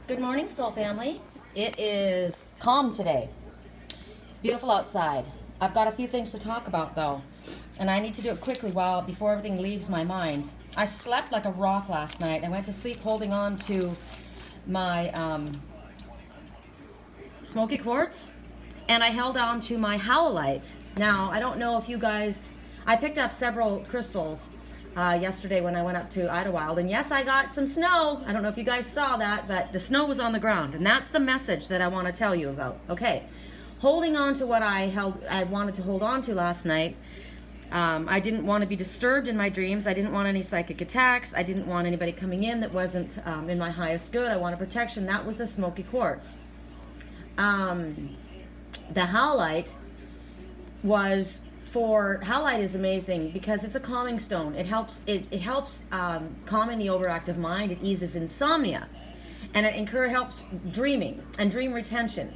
Good morning, Soul Family. It is calm today. It's beautiful outside. I've got a few things to talk about though, and I need to do it quickly before everything leaves my mind. I slept like a rock last night. I went to sleep holding on to my smoky quartz, and I held on to my howlite. Now, I don't know if you guys, I picked up several crystals yesterday when I went up to Idlewild, and yes, I got some snow. I don't know if you guys saw that, but the snow was on the ground, and that's the message that I want to tell you about. Okay, holding on to what I wanted to hold on to last night. I didn't want to be disturbed in my dreams. I didn't want any psychic attacks. I didn't want anybody coming in that wasn't in my highest good. I wanted protection. That was the smoky quartz. The howlite was howlite is amazing because it's a calming stone. It helps calming the overactive mind. It eases insomnia, and it helps dreaming and dream retention,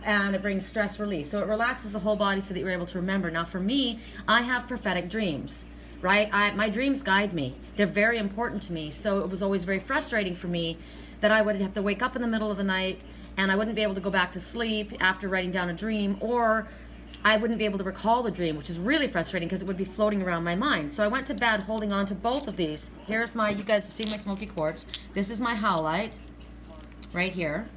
and it brings stress release. So it relaxes the whole body so that you're able to remember. Now for me, I have prophetic dreams, right? My dreams guide me. They're very important to me. So it was always very frustrating for me that I would have to wake up in the middle of the night and I wouldn't be able to go back to sleep after writing down a dream, or I wouldn't be able to recall the dream, which is really frustrating because it would be floating around my mind. So I went to bed holding on to both of these. Here's you guys have seen my smoky quartz. This is my howlite right here.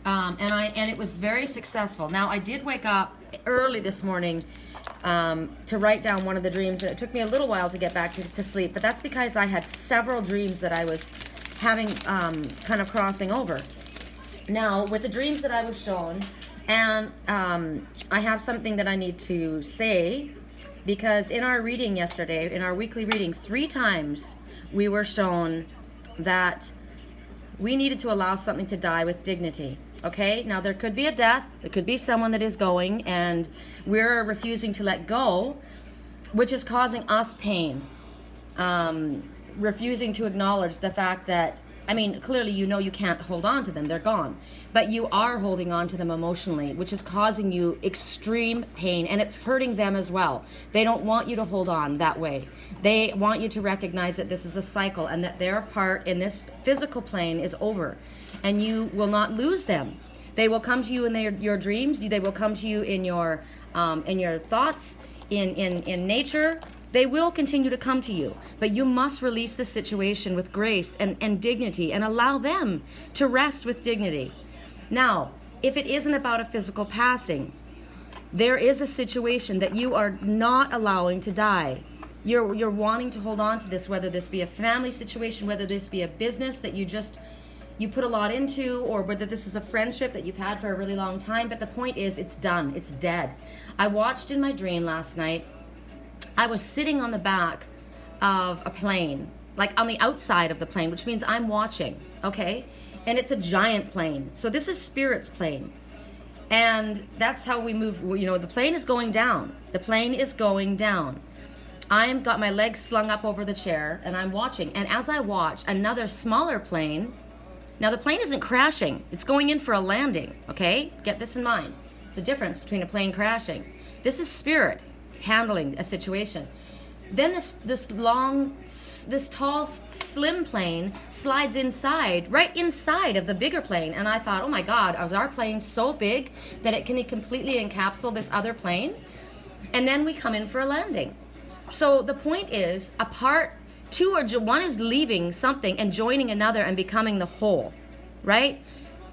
And it was very successful. Now I did wake up early this morning to write down one of the dreams, and it took me a little while to get back to sleep, but that's because I had several dreams that I was having kind of crossing over. Now with the dreams that I was shown, and I have something that I need to say, because in our reading yesterday, in our weekly reading, 3 times we were shown that we needed to allow something to die with dignity. Okay, now there could be a death, there could be someone that is going, and we're refusing to let go, which is causing us pain. Refusing to acknowledge the fact that, clearly you can't hold on to them, they're gone. But you are holding on to them emotionally, which is causing you extreme pain, and it's hurting them as well. They don't want you to hold on that way. They want you to recognize that this is a cycle and that their part in this physical plane is over, and you will not lose them. They will come to you in your dreams. They will come to you in your thoughts, in nature. They will continue to come to you, but you must release the situation with grace and dignity, and allow them to rest with dignity. Now, if it isn't about a physical passing, there is a situation that you are not allowing to die. You're wanting to hold on to this, whether this be a family situation, whether this be a business that you put a lot into, or whether this is a friendship that you've had for a really long time. But the point is, it's done. It's dead. I watched in my dream last night, I was sitting on the back of a plane, like on the outside of the plane, which means I'm watching, okay? And it's a giant plane. So this is Spirit's plane. And that's how we move. The plane is going down. The plane is going down. I've got my legs slung up over the chair, and I'm watching. And as I watch, another smaller plane. Now the plane isn't crashing. It's going in for a landing, okay? Get this in mind. It's the difference between a plane crashing. This is Spirit handling a situation. Then this tall, slim plane slides right inside of the bigger plane, and I thought, oh my God, is our plane so big that it can completely encapsulate this other plane? And then we come in for a landing. So the point is, one is leaving something and joining another and becoming the whole, right?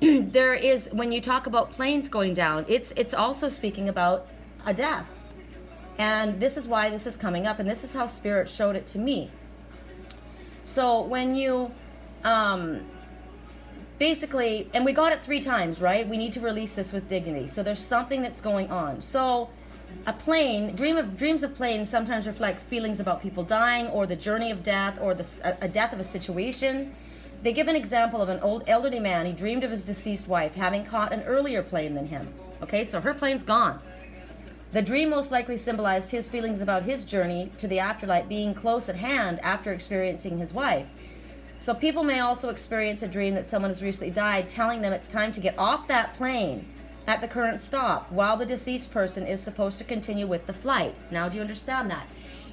There is, when you talk about planes going down, it's also speaking about a death. And this is why this is coming up, and this is how Spirit showed it to me. So when you, basically, and we got it 3 times, right? We need to release this with dignity. So there's something that's going on. So a plane, dreams of planes sometimes reflect feelings about people dying, or the journey of death, or a death of a situation. They give an example of an old elderly man. He dreamed of his deceased wife having caught an earlier plane than him. Okay, so her plane's gone. The dream most likely symbolized his feelings about his journey to the afterlife being close at hand after experiencing his wife. So people may also experience a dream that someone has recently died, telling them it's time to get off that plane at the current stop, while the deceased person is supposed to continue with the flight. Now, do you understand that?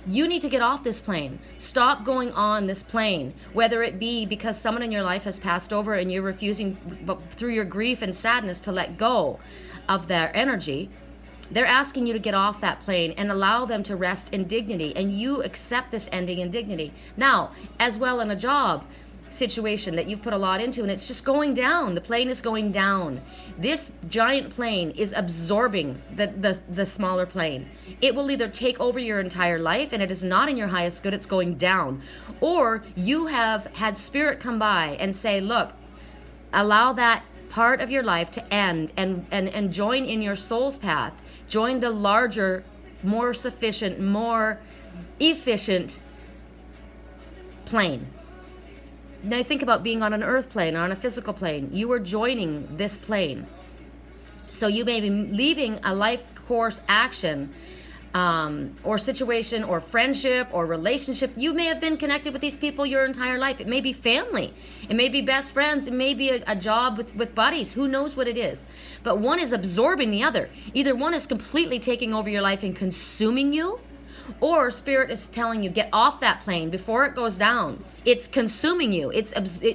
You need to get off this plane. Stop going on this plane, whether it be because someone in your life has passed over and you're refusing through your grief and sadness to let go of their energy. They're asking you to get off that plane and allow them to rest in dignity, and you accept this ending in dignity. Now, as well in a job situation that you've put a lot into and it's just going down, the plane is going down. This giant plane is absorbing the smaller plane. It will either take over your entire life and it is not in your highest good, it's going down. Or you have had spirit come by and say, look, allow that part of your life to end and join in your soul's path. Join the larger, more sufficient, more efficient plane. Now think about being on an earth plane, on a physical plane. You are joining this plane. So you may be leaving a life course action or situation or friendship or relationship. You may have been connected with these people your entire life. It may be family. It may be best friends. It may be a job with buddies. Who knows what it is? But one is absorbing the other. Either one is completely taking over your life and consuming you, or spirit is telling you, get off that plane before it goes down. It's consuming you.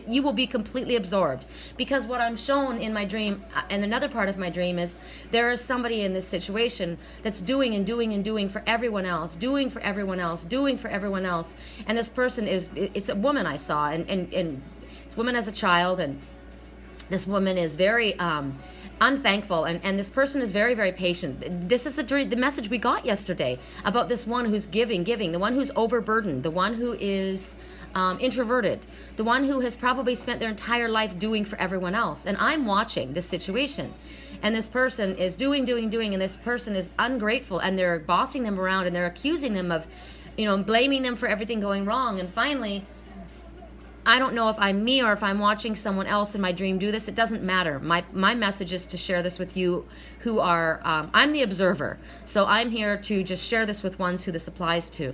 You will be completely absorbed. Because what I'm shown in my dream, and another part of my dream, is there is somebody in this situation that's doing and doing and doing for everyone else, doing for everyone else, doing for everyone else. And this person it's a woman I saw, and this woman as a child, and this woman is very unthankful, and this person is very, very patient. This is the message we got yesterday about this one who's giving, the one who's overburdened, the one who is introverted, the one who has probably spent their entire life doing for everyone else. And I'm watching this situation, and this person is doing, and this person is ungrateful, and they're bossing them around, and they're accusing them of, blaming them for everything going wrong. And finally, I don't know if I'm me or if I'm watching someone else in my dream do this. It doesn't matter. My message is to share this with you who are, I'm the observer. So I'm here to just share this with ones who this applies to.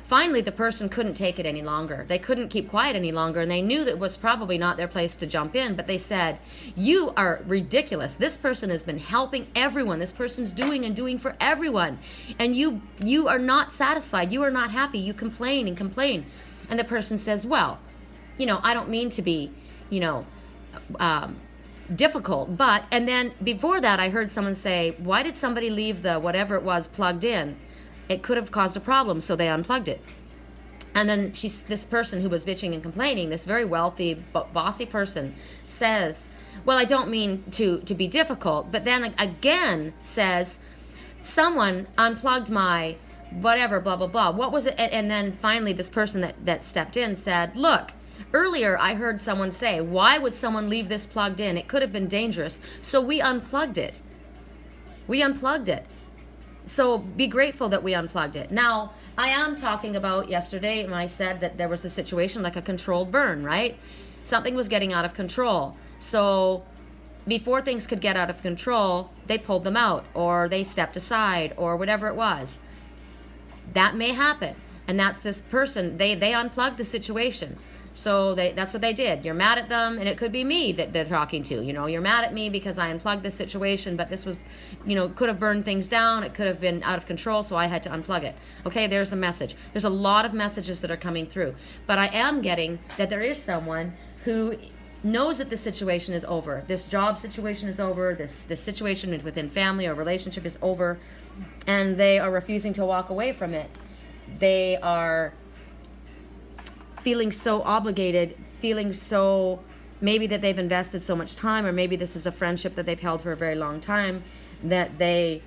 Finally, the person couldn't take it any longer. They couldn't keep quiet any longer, and they knew that it was probably not their place to jump in, but they said, you are ridiculous. This person has been helping everyone. This person's doing and doing for everyone. And you are not satisfied. You are not happy. You complain and complain. And the person says, well, I don't mean to be, difficult, but, and then before that, I heard someone say, why did somebody leave the whatever it was plugged in? It could have caused a problem, so they unplugged it. And then this person who was bitching and complaining, this very wealthy, bossy person, says, well, I don't mean to be difficult, but then again says, someone unplugged my whatever, blah, blah, blah. What was it? And then finally, this person that stepped in said, look, earlier I heard someone say, why would someone leave this plugged in? It could have been dangerous. So we unplugged it. So be grateful that we unplugged it. Now, I am talking about yesterday, and I said that there was a situation like a controlled burn, right? Something was getting out of control. So before things could get out of control, they pulled them out, or they stepped aside, or whatever it was. That may happen. And that's this person, they unplugged the situation. So that's what they did. You're mad at them, and it could be me that they're talking to. You're mad at me because I unplugged this situation, but this was, could have burned things down. It could have been out of control, so I had to unplug it. Okay, there's the message. There's a lot of messages that are coming through. But I am getting that there is someone who knows that the situation is over. This job situation is over. This situation within family or relationship is over, and they are refusing to walk away from it. They are feeling so obligated, feeling so maybe that they've invested so much time, or maybe this is a friendship that they've held for a very long time, that they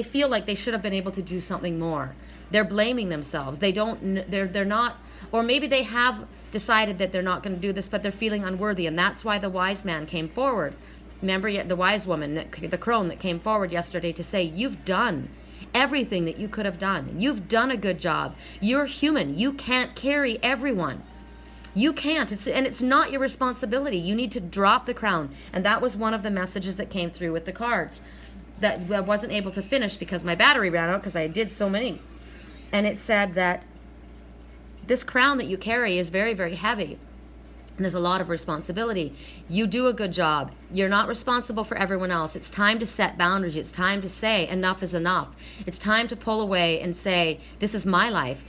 feel like they should have been able to do something more. They're blaming themselves. They're not, or maybe they have decided that they're not going to do this, but they're feeling unworthy, and that's why the wise man came forward. Remember the wise woman, the crone that came forward yesterday to say, you've done everything that you could have done. You've done a good job. You're human. You can't carry everyone. You can't. It's not your responsibility. You need to drop the crown. And that was one of the messages that came through with the cards that I wasn't able to finish because my battery ran out because I did so many. And it said that this crown that you carry is very, very heavy. There's a lot of responsibility. You do a good job. You're not responsible for everyone else. It's time to set boundaries. It's time to say enough is enough. It's time to pull away and say, this is my life.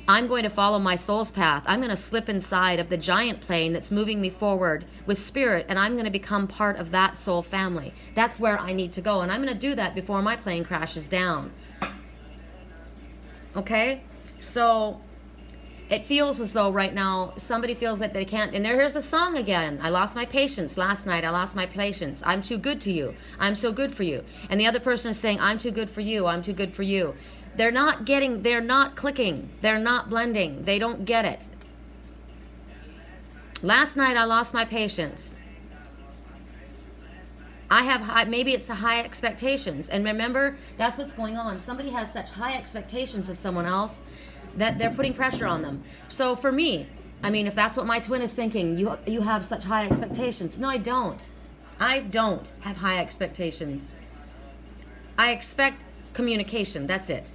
I'm going to follow my soul's path. I'm going to slip inside of the giant plane that's moving me forward with spirit, and I'm going to become part of that soul family. That's where I need to go, and I'm going to do that before my plane crashes down. Okay? So it feels as though right now somebody feels that they can't, and here's the song again. I lost my patience last night. I lost my patience. I'm too good to you. I'm so good for you. And the other person is saying, I'm too good for you. I'm too good for you. They're not clicking. They're not blending. They don't get it. Last night I lost my patience. I have maybe it's the high expectations. And remember, that's what's going on. Somebody has such high expectations of someone else that they're putting pressure on them. So for me, I mean, if that's what my twin is thinking, you have such high expectations. No, I don't. I don't have high expectations. I expect communication. That's it.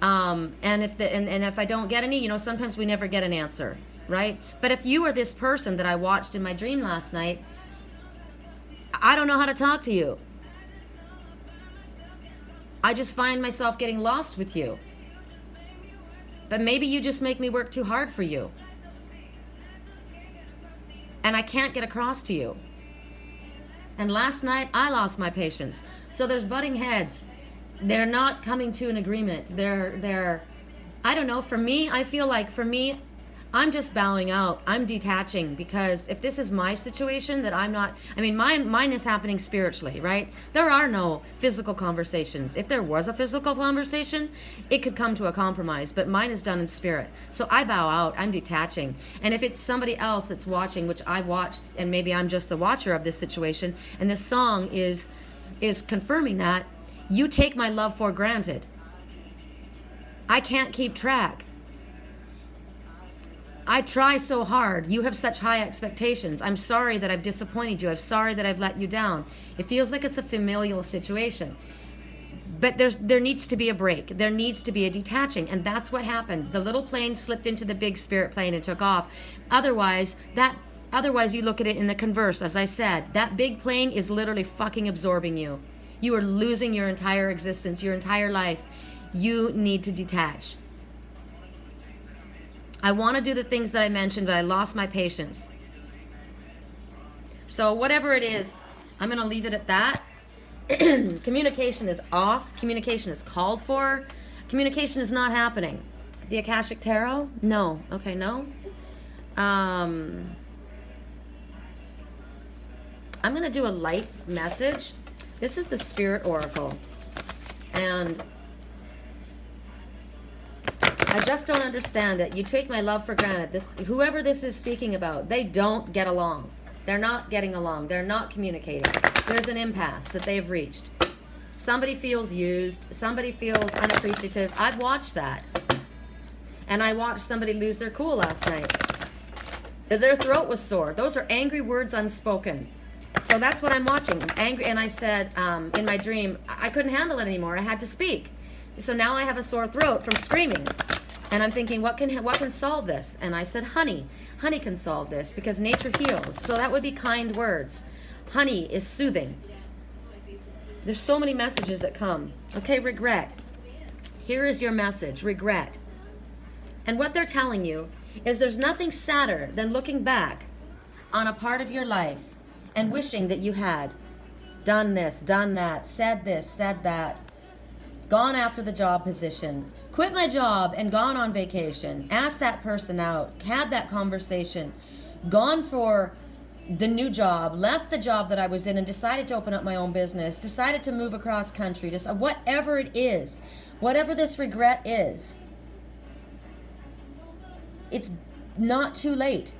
And if I don't get any, sometimes we never get an answer, right? But if you are this person that I watched in my dream last night, I don't know how to talk to you. I just find myself getting lost with you. But maybe you just make me work too hard for you. And I can't get across to you. And last night, I lost my patience. So there's butting heads. They're not coming to an agreement. I don't know, for me, I feel like I'm just bowing out. I'm detaching, because if this is my situation that I'm not, mine is happening spiritually, right? There are no physical conversations. If there was a physical conversation, it could come to a compromise, but mine is done in spirit. So I bow out. I'm detaching. And if it's somebody else that's watching, which I've watched, and maybe I'm just the watcher of this situation, and this song is confirming that, you take my love for granted. I can't keep track. I try so hard. You have such high expectations. I'm sorry that I've disappointed you. I'm sorry that I've let you down. It feels like it's a familial situation. But there needs to be a break. There needs to be a detaching. And that's what happened. The little plane slipped into the big spirit plane and took off. Otherwise, you look at it in the converse, as I said. That big plane is literally fucking absorbing you. You are losing your entire existence, your entire life. You need to detach. I want to do the things that I mentioned, but I lost my patience. So whatever it is, I'm going to leave it at that. Communication is off. Communication is called for. Communication is not happening. The Akashic Tarot? No. Okay, no. I'm going to do a light message. This is the Spirit Oracle. And I just don't understand it. You take my love for granted. Whoever this is speaking about, they don't get along. They're not getting along. They're not communicating. There's an impasse that they've reached. Somebody feels used. Somebody feels unappreciative. I've watched that. And I watched somebody lose their cool last night. Their throat was sore. Those are angry words unspoken. So that's what I'm watching. Angry. And I said in my dream, I couldn't handle it anymore. I had to speak. So now I have a sore throat from screaming. And I'm thinking, what can solve this? And I said, honey. Honey can solve this, because nature heals. So that would be kind words. Honey is soothing. There's so many messages that come. Okay, regret. Here is your message, regret. And what they're telling you is there's nothing sadder than looking back on a part of your life and wishing that you had done this, done that, said this, said that, gone after the job position, quit my job and gone on vacation, asked that person out, had that conversation, gone for the new job, left the job that I was in and decided to open up my own business, decided to move across country, just whatever it is, whatever this regret is, it's not too late.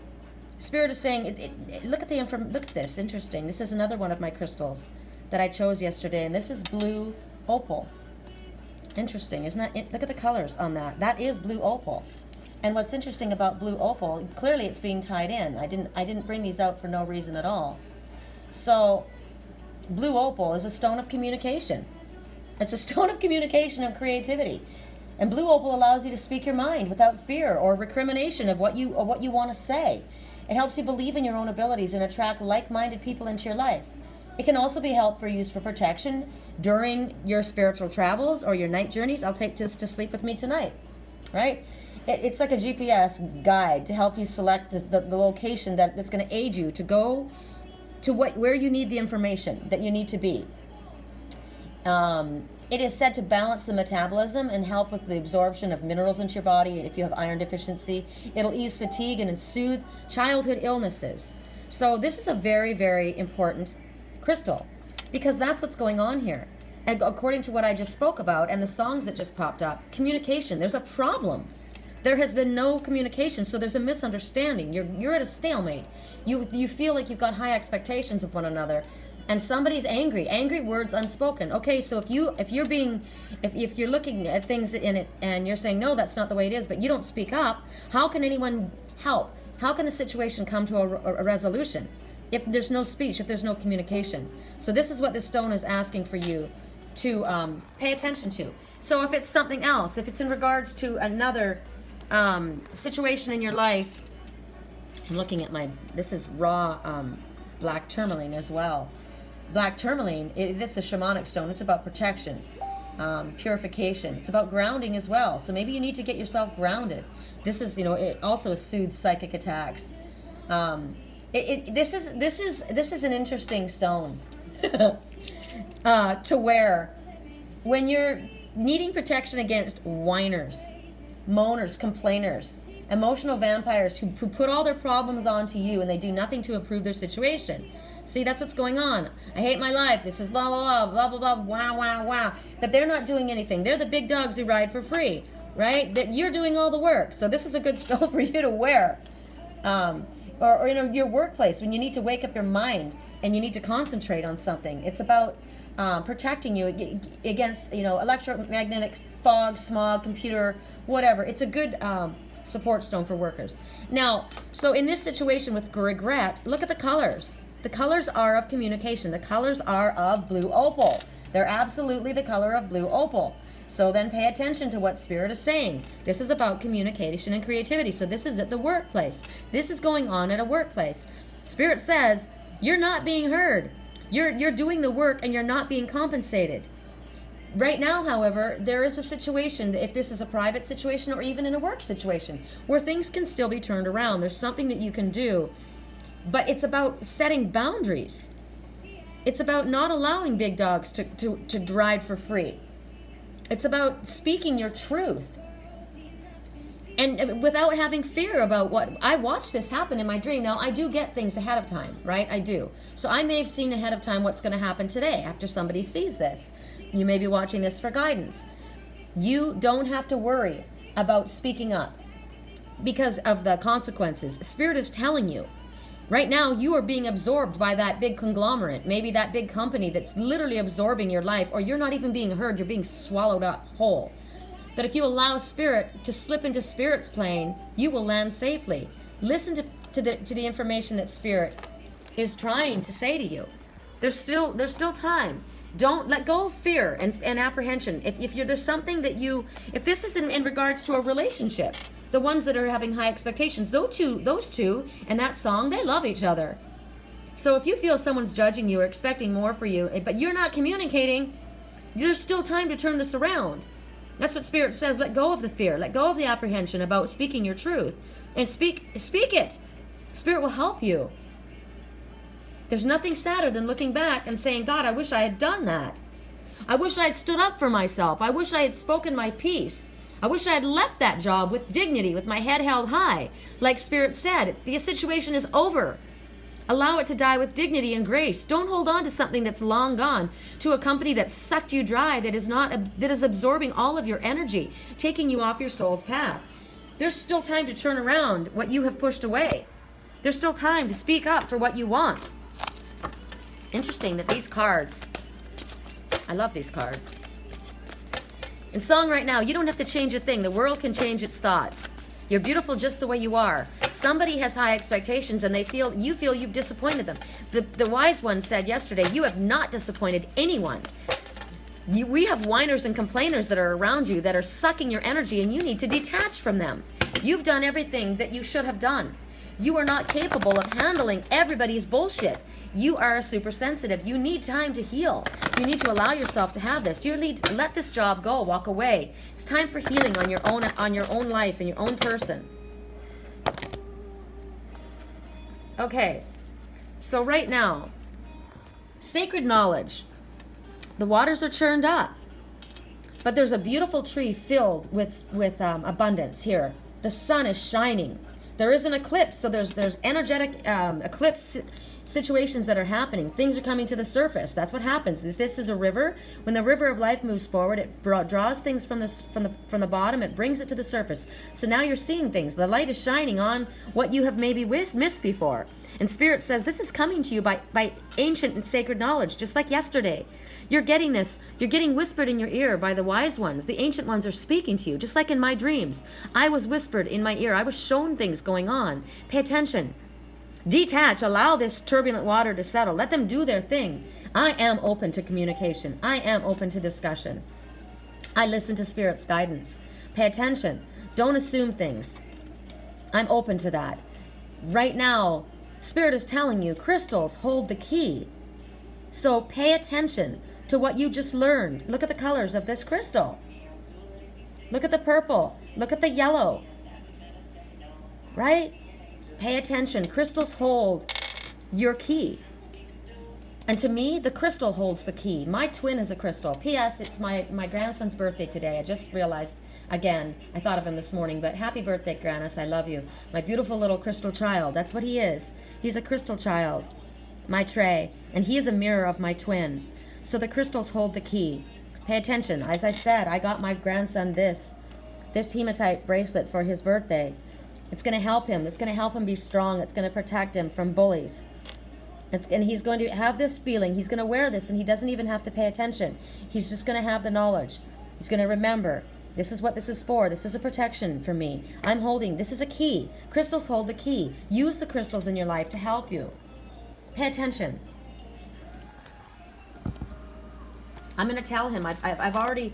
Spirit is saying, look at this, interesting. This is another one of my crystals that I chose yesterday, and this is blue opal. Interesting, isn't that? Look at the colors on that. That is blue opal. And what's interesting about blue opal, clearly it's being tied in. I didn't bring these out for no reason at all. So, blue opal is a stone of communication. It's a stone of communication and creativity. And blue opal allows you to speak your mind without fear or recrimination of what you want to say. It helps you believe in your own abilities and attract like-minded people into your life. It can also be used for protection during your spiritual travels or your night journeys. I'll take this to sleep with me tonight, right? It's like a GPS guide to help you select the location that's going to aid you to go to where you need the information that you need to be. It is said to balance the metabolism and help with the absorption of minerals into your body. If you have iron deficiency, it'll ease fatigue and soothe childhood illnesses. So this is a very, very important crystal, because that's what's going on here. And according to what I just spoke about and the songs that just popped up, communication, there's a problem. There has been no communication, so there's a misunderstanding. You're at a stalemate. You feel like you've got high expectations of one another, and somebody's angry words unspoken. Okay, so if you're looking at things in it and you're saying, no, that's not the way it is, but you don't speak up, how can anyone help? How can the situation come to a resolution if there's no speech, if there's no communication? So this is what this stone is asking for you to pay attention to. So if it's something else, if it's in regards to another situation in your life, I'm looking at this is raw black tourmaline as well. Black tourmaline, it's a shamanic stone. It's about protection, purification. It's about grounding as well. So maybe you need to get yourself grounded. This is, it also soothes psychic attacks. This is an interesting stone to wear when you're needing protection against whiners, moaners, complainers, emotional vampires who put all their problems onto you and they do nothing to improve their situation. See, that's what's going on. I hate my life. This is blah, blah, blah, blah, blah, blah, wow, wow, wow. But they're not doing anything. They're the big dogs who ride for free, right? You're doing all the work. So this is a good stone for you to wear. Or your workplace, when you need to wake up your mind and you need to concentrate on something. It's about protecting you against, electromagnetic fog, smog, computer, whatever. It's a good support stone for workers. Now, so in this situation with regret, look at the colors. The colors are of communication. The colors are of blue opal. They're absolutely the color of blue opal. So then pay attention to what Spirit is saying. This is about communication and creativity. So this is at the workplace. This is going on at a workplace. Spirit says, you're not being heard. You're doing the work and you're not being compensated. Right now, however, there is a situation, if this is a private situation or even in a work situation, where things can still be turned around. There's something that you can do. But it's about setting boundaries. It's about not allowing big dogs to ride for free. It's about speaking your truth. And without having fear about what... I watched this happen in my dream. Now, I do get things ahead of time, right? I do. So I may have seen ahead of time what's going to happen today after somebody sees this. You may be watching this for guidance. You don't have to worry about speaking up because of the consequences. Spirit is telling you. Right now, you are being absorbed by that big conglomerate, maybe that big company that's literally absorbing your life, or you're not even being heard, you're being swallowed up whole. But if you allow Spirit to slip into Spirit's plane, you will land safely. Listen to the information that Spirit is trying to say to you. There's still time. Don't let go of fear and apprehension. If there's something that if this is in regards to a relationship, the ones that are having high expectations, those two and that song, they love each other. So if you feel someone's judging you or expecting more for you, but you're not communicating, there's still time to turn this around. That's what Spirit says. Let go of the fear. Let go of the apprehension about speaking your truth. And speak it. Spirit will help you. There's nothing sadder than looking back and saying, God, I wish I had done that. I wish I had stood up for myself. I wish I had spoken my piece. I wish I had left that job with dignity, with my head held high. Like Spirit said, the situation is over. Allow it to die with dignity and grace. Don't hold on to something that's long gone, to a company that sucked you dry, that is absorbing all of your energy, taking you off your soul's path. There's still time to turn around what you have pushed away. There's still time to speak up for what you want. Interesting that these cards, I love these cards. In song right now, you don't have to change a thing. The world can change its thoughts. You're beautiful just the way you are. Somebody has high expectations and you feel you've disappointed them. The wise one said yesterday, you have not disappointed anyone. We have whiners and complainers that are around you that are sucking your energy, and you need to detach from them. You've done everything that you should have done. You are not capable of handling everybody's bullshit. You are super sensitive. You need time to heal. You need to allow yourself to have this. You need to let this job go, walk away. It's time for healing on your own life and your own person. Okay, so right now, sacred knowledge. The waters are churned up, but there's a beautiful tree filled with abundance here. The sun is shining. There is an eclipse, so there's energetic eclipse situations that are happening. Things are coming to the surface. That's what happens. If this is a river, when the river of life moves forward, it draws things from the bottom. It brings it to the surface. So now you're seeing things. The light is shining on what you have maybe missed before. And Spirit says this is coming to you by ancient and sacred knowledge, just like yesterday. You're getting this. You're getting whispered in your ear by the wise ones. The ancient ones are speaking to you, just like in my dreams. I was whispered in my ear. I was shown things going on. Pay attention. Detach. Allow this turbulent water to settle. Let them do their thing. I am open to communication. I am open to discussion. I listen to Spirit's guidance. Pay attention. Don't assume things. I'm open to that. Right now, Spirit is telling you crystals hold the key. So pay attention to what you just learned. Look at the colors of this crystal. Look at the purple. Look at the yellow. Right? Pay attention. Crystals hold your key. And to me, the crystal holds the key. My twin is a crystal. P.S. It's my grandson's birthday today. I just realized, again, I thought of him this morning, but happy birthday, Grannis. I love you. My beautiful little crystal child. That's what he is. He's a crystal child. My Trey. And he is a mirror of my twin. So the crystals hold the key. Pay attention. As I said, I got my grandson this hematite bracelet for his birthday. It's going to help him. It's going to help him be strong. It's going to protect him from bullies. And he's going to have this feeling. He's going to wear this, and he doesn't even have to pay attention. He's just going to have the knowledge. He's going to remember, this is what this is for. This is a protection for me. I'm holding. This is a key. Crystals hold the key. Use the crystals in your life to help you. Pay attention. I'm going to tell him. I've already,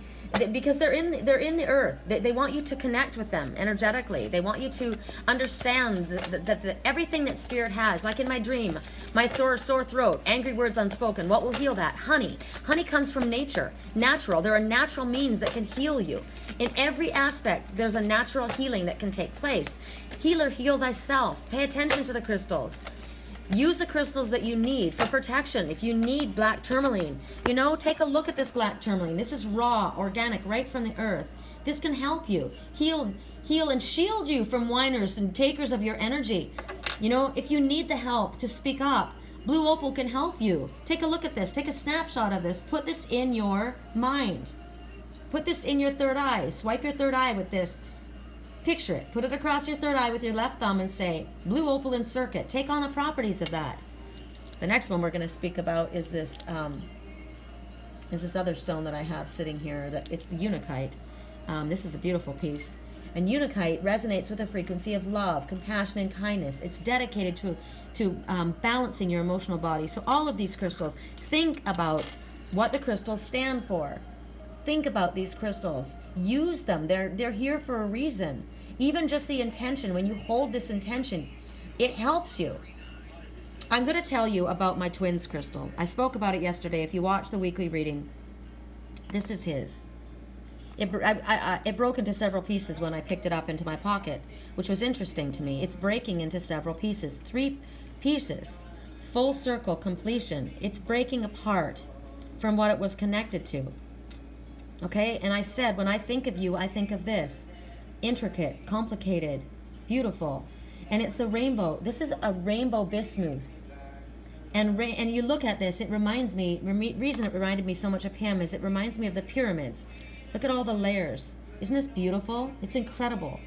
because they're in the earth. They want you to connect with them energetically. They want you to understand that everything that Spirit has. Like in my dream, my sore throat, angry words unspoken. What will heal that? Honey. Honey comes from nature, natural. There are natural means that can heal you. In every aspect, there's a natural healing that can take place. Healer, heal thyself. Pay attention to the crystals. Use the crystals that you need for protection. If you need black tourmaline, take a look at this black tourmaline. This is raw, organic, right from the earth. This can help you heal and shield you from whiners and takers of your energy. If you need the help to speak up, Blue Opal can help you. Take a look at this. Take a snapshot of this. Put this in your mind. Put this in your third eye. Swipe your third eye with this. Picture it. Put it across your third eye with your left thumb and say, Blue Opal in circuit. Take on the properties of that. The next one we're going to speak about is this other stone that I have sitting here. It's the Unakite. This is a beautiful piece. And Unakite resonates with a frequency of love, compassion, and kindness. It's dedicated to balancing your emotional body. So all of these crystals, think about what the crystals stand for. Think about these crystals. Use them. They're here for a reason. Even just the intention, when you hold this intention, it helps you. I'm going to tell you about my twin's crystal. I spoke about it yesterday. If you watch the weekly reading, this is his. It broke into several pieces when I picked it up into my pocket, which was interesting to me. It's breaking into several pieces. 3 pieces. Full circle completion. It's breaking apart from what it was connected to. Okay? And I said, when I think of you, I think of this. Intricate, complicated, beautiful. And it's the rainbow. This is a rainbow bismuth. And you look at this, it reminds me, reason it reminded me so much of him is it reminds me of the pyramids. Look at all the layers. Isn't this beautiful? It's incredible.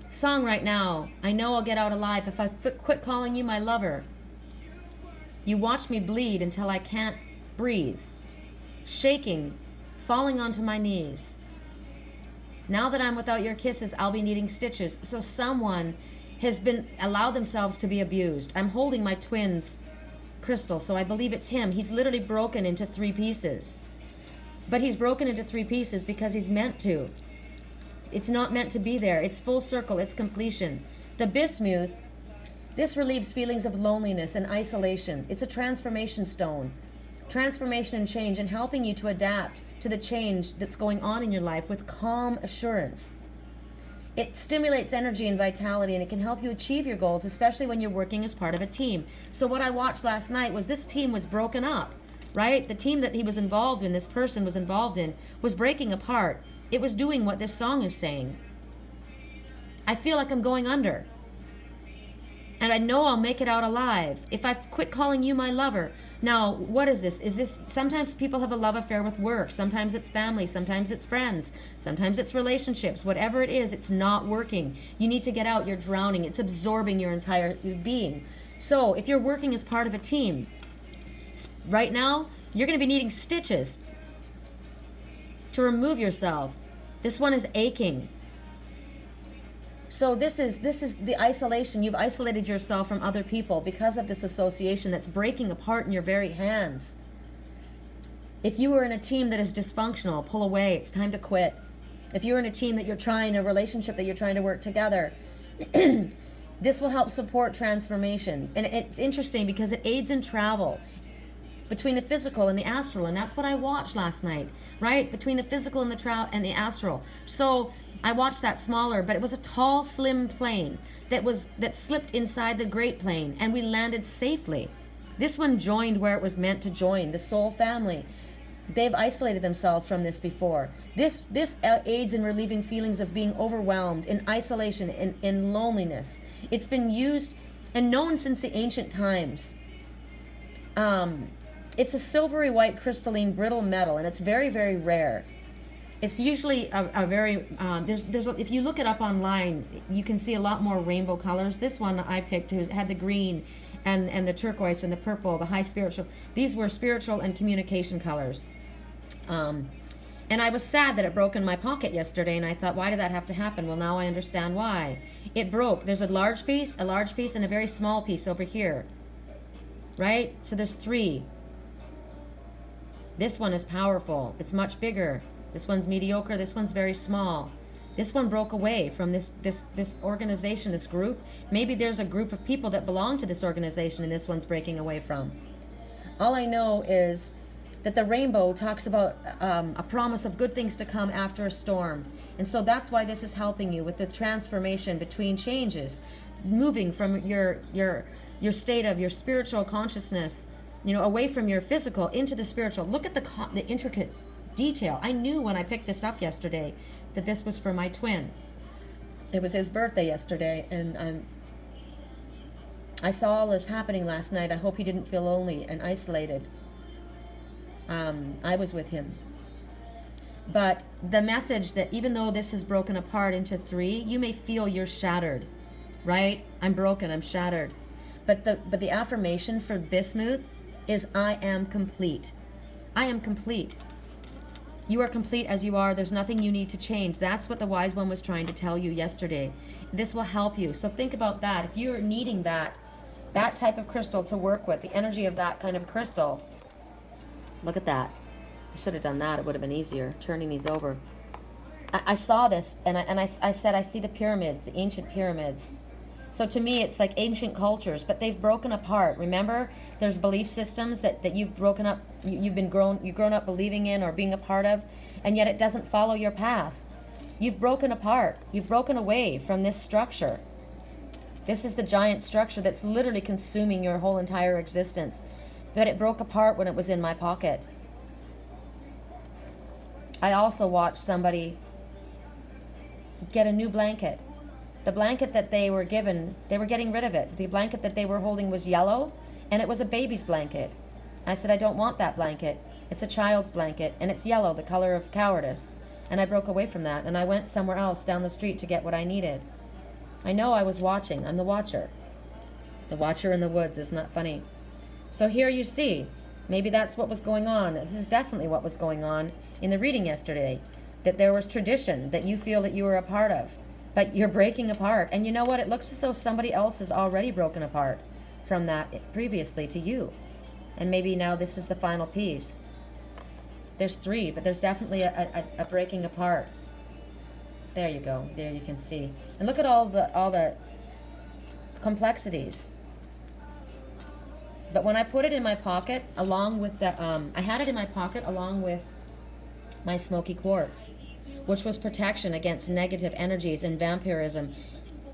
Song right now, I know I'll get out alive if I quit calling you my lover. You watch me bleed until I can't breathe. Shaking, falling onto my knees. Now that I'm without your kisses, I'll be needing stitches. So someone has allowed themselves to be abused. I'm holding my twin's crystal, so I believe it's him. He's literally broken into 3 pieces. But he's broken into 3 pieces because he's meant to. It's not meant to be there. It's full circle. It's completion. The bismuth, this relieves feelings of loneliness and isolation. It's a transformation stone. Transformation and change, and helping you to adapt to the change that's going on in your life with calm assurance. It stimulates energy and vitality, and it can help you achieve your goals, especially when you're working as part of a team. So what I watched last night was this team was broken up, right? The team that he was involved in, this person was involved in, was breaking apart. It was doing what this song is saying. I feel like I'm going under. And I know I'll make it out alive if I quit calling you my lover. Now, what is this? Is this, sometimes people have a love affair with work. Sometimes it's family. Sometimes it's friends. Sometimes it's relationships. Whatever it is, it's not working. You need to get out. You're drowning. It's absorbing your entire being. So if you're working as part of a team, right now, you're going to be needing stitches to remove yourself. This one is aching. So this is the isolation. You've isolated yourself from other people because of this association that's breaking apart in your very hands. If you were in a team that is dysfunctional, pull away. It's time to quit. If you're in a team that you're trying, a relationship that you're trying to work together, this will help support transformation. And it's interesting because it aids in travel between the physical and the astral, and that's what I watched last night, right? Between the physical and the astral. So I watched that smaller, but it was a tall, slim plane that slipped inside the great plane, and we landed safely. This one joined where it was meant to join, the soul family. They've isolated themselves from this before. This aids in relieving feelings of being overwhelmed, in isolation, in loneliness. It's been used and known since the ancient times. It's a silvery white crystalline brittle metal, and it's very, very rare. It's usually a very, if you look it up online, you can see a lot more rainbow colors. This one I picked had the green and the turquoise and the purple, the high spiritual. These were spiritual and communication colors. And I was sad that it broke in my pocket yesterday, and I thought, why did that have to happen? Well, now I understand why. It broke. There's a large piece, and a very small piece over here. Right? So there's 3. This one is powerful. It's much bigger. This one's mediocre. This one's very small. This one broke away from this organization, this group. Maybe there's a group of people that belong to this organization and this one's breaking away from. All I know is that the rainbow talks about a promise of good things to come after a storm. And so that's why this is helping you with the transformation between changes, moving from your state of your spiritual consciousness, away from your physical into the spiritual. Look at the intricate detail. I knew when I picked this up yesterday that this was for my twin. It was his birthday yesterday, and I saw all this happening last night. I hope he didn't feel lonely and isolated. I was with him. But the message that even though this is broken apart into 3, you may feel you're shattered, right? I'm broken, I'm shattered. But the affirmation for bismuth is I am complete. I am complete. You are complete as you are. There's nothing you need to change. That's what the wise one was trying to tell you yesterday. This will help you. So think about that. If you're needing that type of crystal to work with, the energy of that kind of crystal, look at that. I should have done that. It would have been easier, turning these over. I saw this, and I said, I see the pyramids, the ancient pyramids. So to me, it's like ancient cultures, but they've broken apart. Remember, there's belief systems that you've broken up, you've grown up believing in or being a part of, and yet it doesn't follow your path. You've broken apart. You've broken away from this structure. This is the giant structure that's literally consuming your whole entire existence. But it broke apart when it was in my pocket. I also watched somebody get a new blanket. The blanket that they were given, they were getting rid of it. The blanket that they were holding was yellow, and it was a baby's blanket. I said, I don't want that blanket. It's a child's blanket, and it's yellow, the color of cowardice. And I broke away from that, and I went somewhere else down the street to get what I needed. I know I was watching. I'm the watcher. The watcher in the woods. Isn't that funny? So here you see, maybe that's what was going on. This is definitely what was going on in the reading yesterday, that there was tradition that you feel that you were a part of. But you're breaking apart. And you know what? It looks as though somebody else has already broken apart from that previously to you. And maybe now this is the final piece. There's 3, but there's definitely a breaking apart. There you go. There you can see. And look at all the complexities. But when I put it in my pocket, along with the, I had it in my pocket along with my smoky quartz, which was protection against negative energies and vampirism.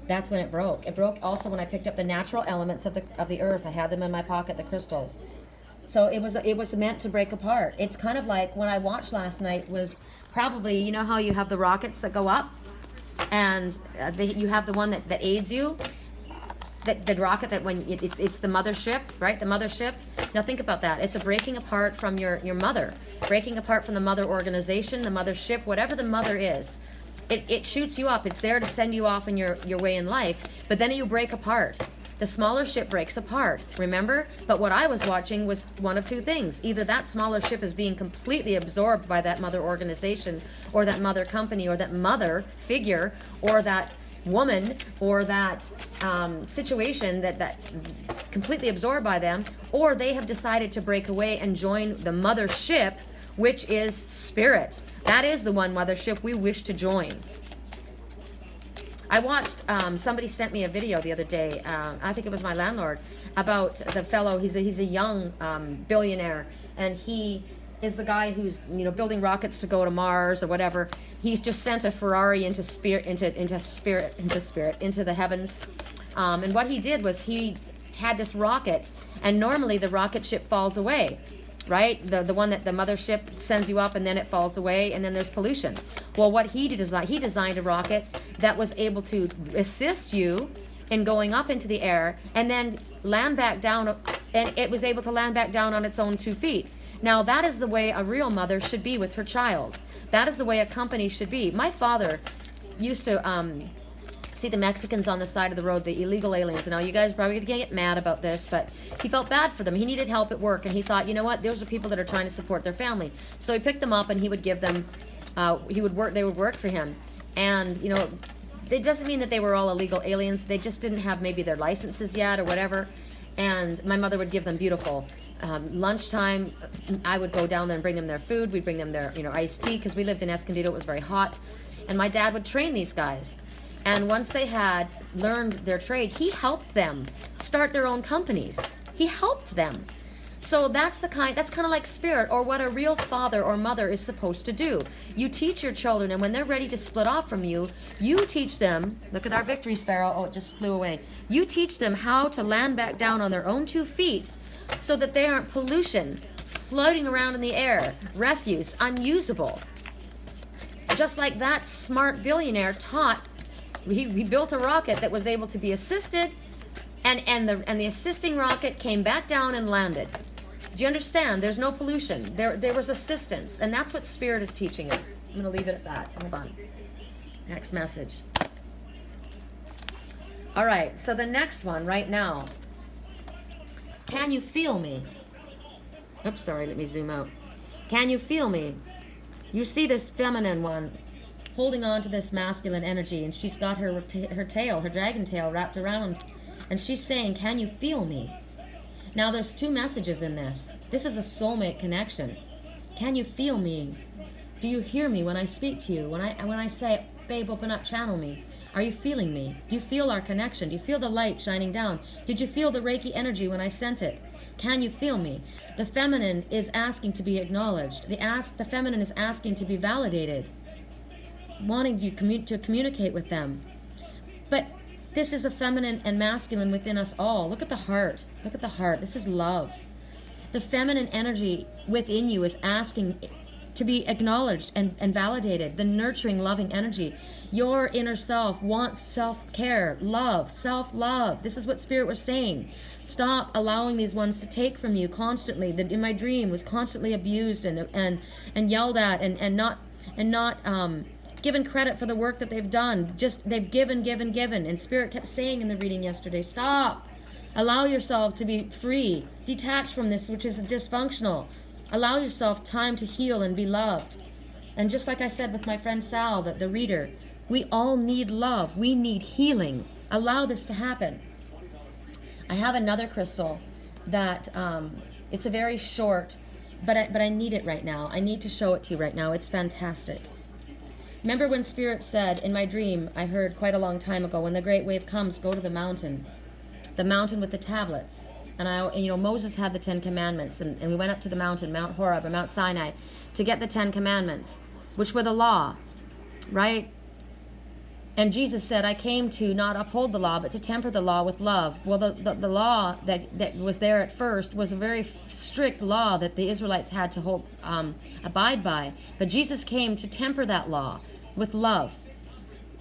That's when it broke. It broke also when I picked up the natural elements of the earth. I had them in my pocket, the crystals. So it was meant to break apart. It's kind of like when I watched last night was probably, you know how you have the rockets that go up, and you have the one that aids you. The rocket that when it's the mothership, right? The mothership. Now think about that. It's a breaking apart from your mother, breaking apart from the mother organization, the mothership, whatever the mother is. It shoots you up. It's there to send you off in your way in life. But then you break apart. The smaller ship breaks apart, remember? But what I was watching was one of two things. Either that smaller ship is being completely absorbed by that mother organization or that mother company or that mother figure or that woman or that situation that completely absorbed by them, or they have decided to break away and join the mothership, which is spirit. That is the one mothership we wish to join. I watched, somebody sent me a video the other day, I think it was my landlord, about the fellow, he's a young billionaire, and he is the guy who's, building rockets to go to Mars or whatever. He's just sent a Ferrari into the heavens. And what he did was he had this rocket, and normally the rocket ship falls away, right? The one that the mothership sends you up and then it falls away and then there's pollution. Well, what he designed a rocket that was able to assist you in going up into the air and then land back down, and it was able to land back down on its own 2 feet. Now, that is the way a real mother should be with her child. That is the way a company should be. My father used to see the Mexicans on the side of the road, the illegal aliens. And now you guys are probably going to get mad about this, but he felt bad for them. He needed help at work, and he thought, you know what, those are people that are trying to support their family. So he picked them up, and he would give them, they would work for him. And, it doesn't mean that they were all illegal aliens. They just didn't have maybe their licenses yet or whatever. And my mother would give them beautiful lunchtime. I would go down there and bring them their food. We'd bring them their iced tea, because we lived in Escondido. It was very hot. And my dad would train these guys. And once they had learned their trade, he helped them start their own companies. He helped them. So that's kind of like spirit, or what a real father or mother is supposed to do. You teach your children, and when they're ready to split off from you, you teach them, look at our victory sparrow, oh, it just flew away. You teach them how to land back down on their own 2 feet so that they aren't pollution, floating around in the air, refuse, unusable. Just like that smart billionaire taught, he built a rocket that was able to be assisted, and the assisting rocket came back down and landed. Do you understand? There's no pollution. There was assistance, and that's what spirit is teaching us. I'm going to leave it at that. Hold on. Next message. All right, so the next one right now. Can you feel me? Oops, sorry, let me zoom out. Can you feel me? You see this feminine one holding on to this masculine energy, and she's got her tail, her dragon tail wrapped around, and she's saying, can you feel me? Now, there's 2 messages in this. This is a soulmate connection. Can you feel me? Do you hear me when I speak to you? When I say, babe, open up, channel me. Are you feeling me? Do you feel our connection? Do you feel the light shining down? Did you feel the Reiki energy when I sent it? Can you feel me? The feminine is asking to be acknowledged. The feminine is asking to be validated, wanting you to communicate with them. But this is a feminine and masculine within us all. Look at the heart. Look at the heart. This is love. The feminine energy within you is asking to be acknowledged and validated. The nurturing, loving energy. Your inner self wants self-care, love, self-love. This is what Spirit was saying. Stop allowing these ones to take from you constantly. That in my dream was constantly abused and yelled at and not given credit for the work that they've done. Just they've given. And Spirit kept saying in the reading yesterday, stop. Allow yourself to be free, detached from this, which is dysfunctional. Allow yourself time to heal and be loved. And just like I said with my friend Sal, the reader, we all need love. We need healing. Allow this to happen. I have another crystal that it's a very short, but I need it right now. I need to show it to you right now. It's fantastic. Remember when Spirit said, in my dream, I heard quite a long time ago, when the great wave comes, go to the mountain. the mountain with the tablets. And Moses had the 10 Commandments, and we went up to the mountain, Mount Horeb or Mount Sinai, to get the 10 Commandments, which were the law, right? And Jesus said, I came to not uphold the law, but to temper the law with love. Well, the law that was there at first was a very strict law that the Israelites had to abide by. But Jesus came to temper that law with love.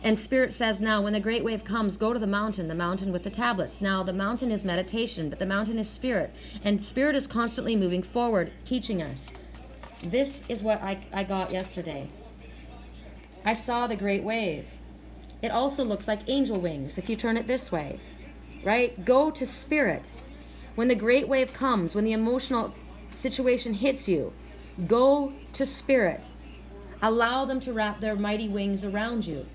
And Spirit says now, when the great wave comes, go to the mountain with the tablets. Now, the mountain is meditation, but the mountain is Spirit. And Spirit is constantly moving forward, teaching us. This is what I got yesterday. I saw the great wave. It also looks like angel wings if you turn it this way, right? Go to Spirit. When the great wave comes, when the emotional situation hits you, go to Spirit. Allow them to wrap their mighty wings around you.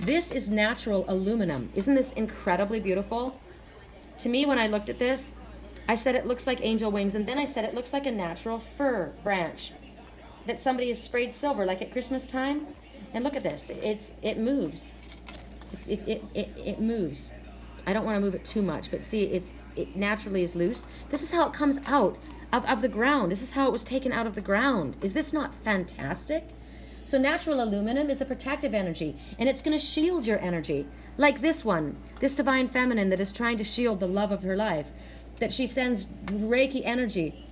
This is natural aluminum. Isn't this incredibly beautiful? To me, when I looked at this, I said it looks like angel wings, and then I said it looks like a natural fir branch that somebody has sprayed silver, like at Christmas time. And look at this. It moves. It moves. I don't want to move it too much, but see, it naturally is loose. This is how it comes out of the ground. This is how it was taken out of the ground. Is this not fantastic? So natural aluminum is a protective energy, and it's going to shield your energy. Like this one, this divine feminine that is trying to shield the love of her life, that she sends Reiki energy,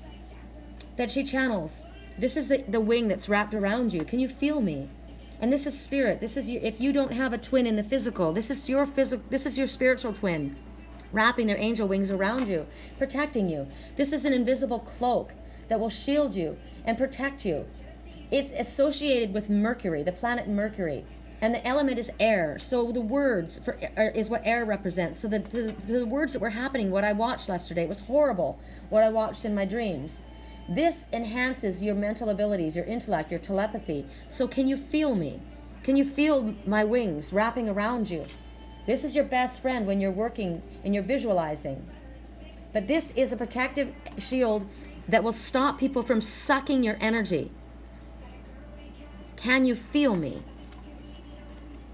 that she channels. This is the wing that's wrapped around you. Can you feel me? And this is Spirit. This is if you don't have a twin in the physical, this is your spiritual twin, wrapping their angel wings around you, protecting you. This is an invisible cloak that will shield you and protect you. It's associated with Mercury, the planet Mercury, and the element is air. So the words is what air represents. So the words that were happening, what I watched yesterday, it was horrible, what I watched in my dreams. This enhances your mental abilities, your intellect, your telepathy. So can you feel me? Can you feel my wings wrapping around you? This is your best friend when you're working and you're visualizing. But this is a protective shield that will stop people from sucking your energy. Can you feel me?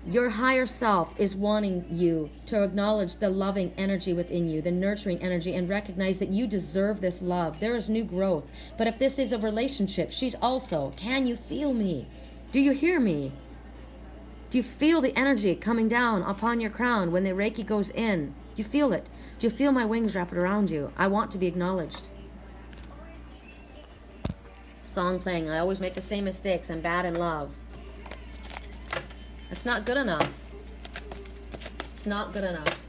Your higher self is wanting you to acknowledge the loving energy within you, the nurturing energy, and recognize that you deserve this love. There is new growth. But if this is a relationship, she's also, can you feel me? Do you hear me? Do you feel the energy coming down upon your crown when the Reiki goes in? Do you feel it? Do you feel my wings wrapped around you? I want to be acknowledged. Song playing. I always make the same mistakes. I'm bad in love. It's not good enough. It's not good enough.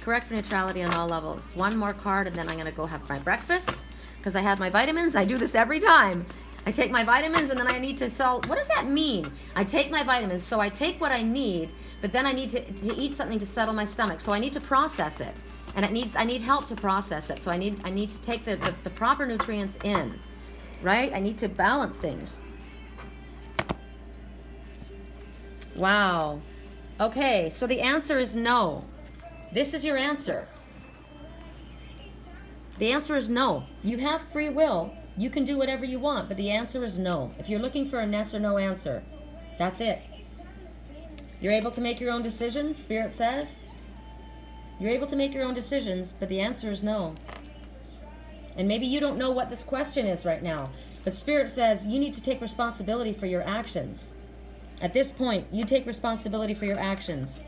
Correct for neutrality on all levels. One more card and then I'm going to go have my breakfast because I had my vitamins. I do this every time. I take my vitamins and then I need to sell. What does that mean? I take my vitamins. So I take what I need, but then I need to eat something to settle my stomach. So I need to process it. And I need help to process it. So I need to take the proper nutrients in. Right? I need to balance things. Wow. Okay, so the answer is no. This is your answer. The answer is no. You have free will. You can do whatever you want, but the answer is no. If you're looking for a yes or no answer, that's it. You're able to make your own decisions, Spirit says. You're able to make your own decisions, but the answer is no. And maybe you don't know what this question is right now, but Spirit says you need to take responsibility for your actions. At this point, you take responsibility for your actions.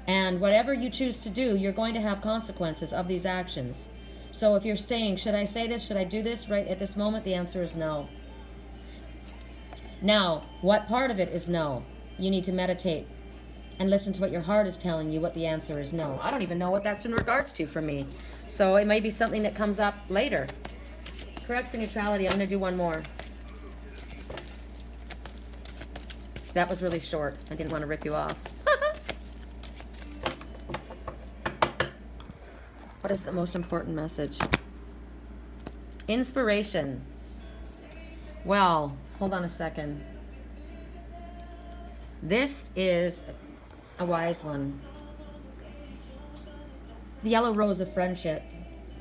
And whatever you choose to do, you're going to have consequences of these actions. So if you're saying, should I say this? Should I do this right at this moment? The answer is no. Now, what part of it is no? You need to meditate and listen to what your heart is telling you what the answer is no. I don't even know what that's in regards to for me. So it may be something that comes up later. Correct for neutrality. I'm going to do one more. That was really short. I didn't want to rip you off. What is the most important message? Inspiration. Well, hold on a second. This is a wise one. The yellow rose of friendship.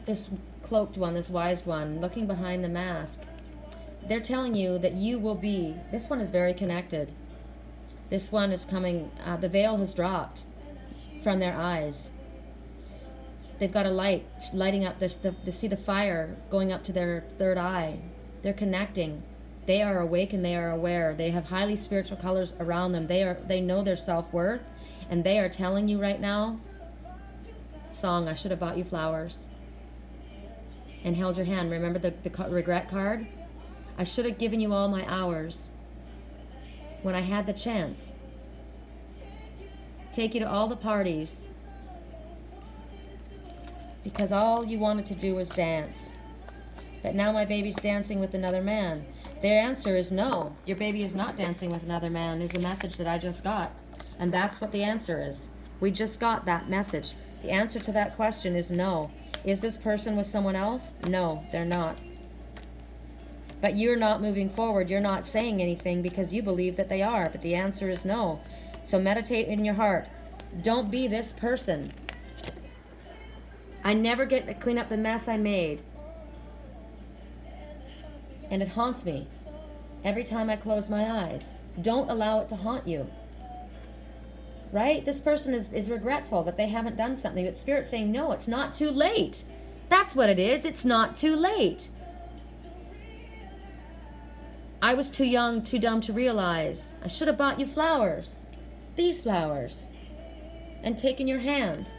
This cloaked one, this wise one, looking behind the mask. They're telling you that you will be, this one is very connected. This one is coming, the veil has dropped from their eyes. They've got a light lighting up. They see the fire going up to their third eye. They're connecting. They are awake and they are aware. They have highly spiritual colors around them. They know their self-worth, and they are telling you right now, song, I should have bought you flowers and held your hand. Remember the regret card? I should have given you all my hours when I had the chance. Take you to all the parties because all you wanted to do was dance. But now my baby's dancing with another man. Their answer is no. Your baby is not dancing with another man, is the message that I just got. And that's what the answer is. We just got that message. The answer to that question is no. Is this person with someone else? No, they're not. But you're not moving forward. You're not saying anything because you believe that they are. But the answer is no. So meditate in your heart. Don't be this person. I never get to clean up the mess I made. And it haunts me every time I close my eyes. Don't allow it to haunt you. Right? This person is regretful that they haven't done something. But Spirit's saying, no, it's not too late. That's what it is. It's not too late. I was too young, too dumb to realize. I should have bought you flowers. These flowers. And taken your hand.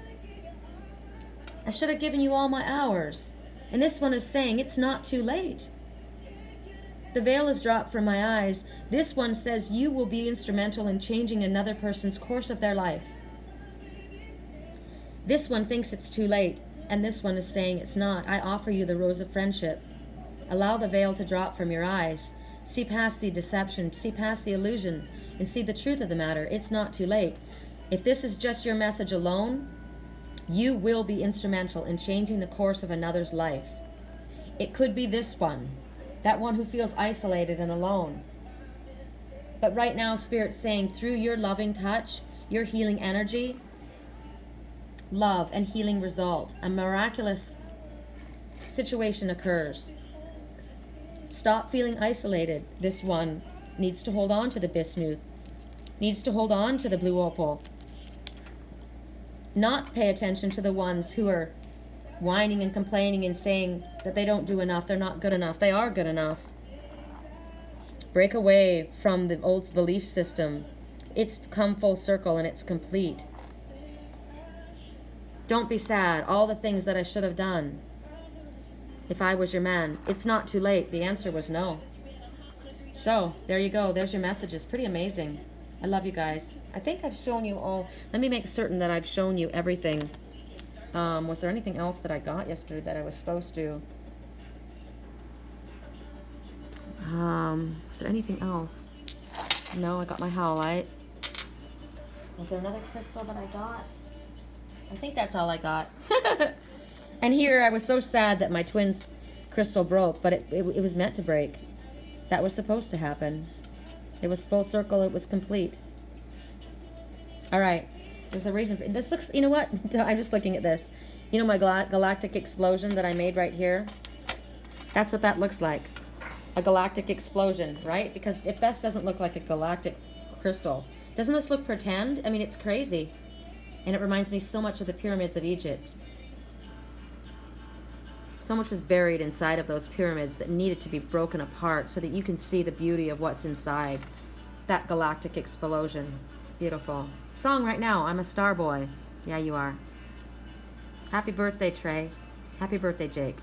I should have given you all my hours. And this one is saying, it's not too late. The veil is dropped from my eyes. This one says you will be instrumental in changing another person's course of their life. This one thinks it's too late, and this one is saying it's not. I offer you the rose of friendship. Allow the veil to drop from your eyes. See past the deception, see past the illusion, and see the truth of the matter. It's not too late. If this is just your message alone, you will be instrumental in changing the course of another's life. It could be this one. That one who feels isolated and alone. But right now, Spirit's saying, through your loving touch, your healing energy, love and healing result, a miraculous situation occurs. Stop feeling isolated. This one needs to hold on to the bismuth, needs to hold on to the blue opal. Not pay attention to the ones who are whining and complaining and saying that they don't do enough, they're not good enough. They are good enough. Break away from the old belief system. It's come full circle and it's complete. Don't be sad. All the things that I should have done if I was your man. It's not too late. The answer was no. So, there you go. There's your messages. Pretty amazing. I love you guys. I think I've shown you all. Let me make certain that I've shown you everything. Was there anything else that I got yesterday that I was supposed to? Was there anything else? No, I got my howlite. Was there another crystal that I got? I think that's all I got. And here I was so sad that my twins crystal broke, but it was meant to break. That was supposed to happen. It was full circle. It was complete. All right. There's a reason for this. Looks, you know what? I'm just looking at this. You know my galactic explosion that I made right here? That's what that looks like. A galactic explosion, right? Because if this doesn't look like a galactic crystal, doesn't this look pretend? I mean, it's crazy. And it reminds me so much of the pyramids of Egypt. So much was buried inside of those pyramids that needed to be broken apart so that you can see the beauty of what's inside. That galactic explosion. Beautiful. Song right now, I'm a star boy. Yeah, you are. Happy birthday, Trey. Happy birthday, Jake.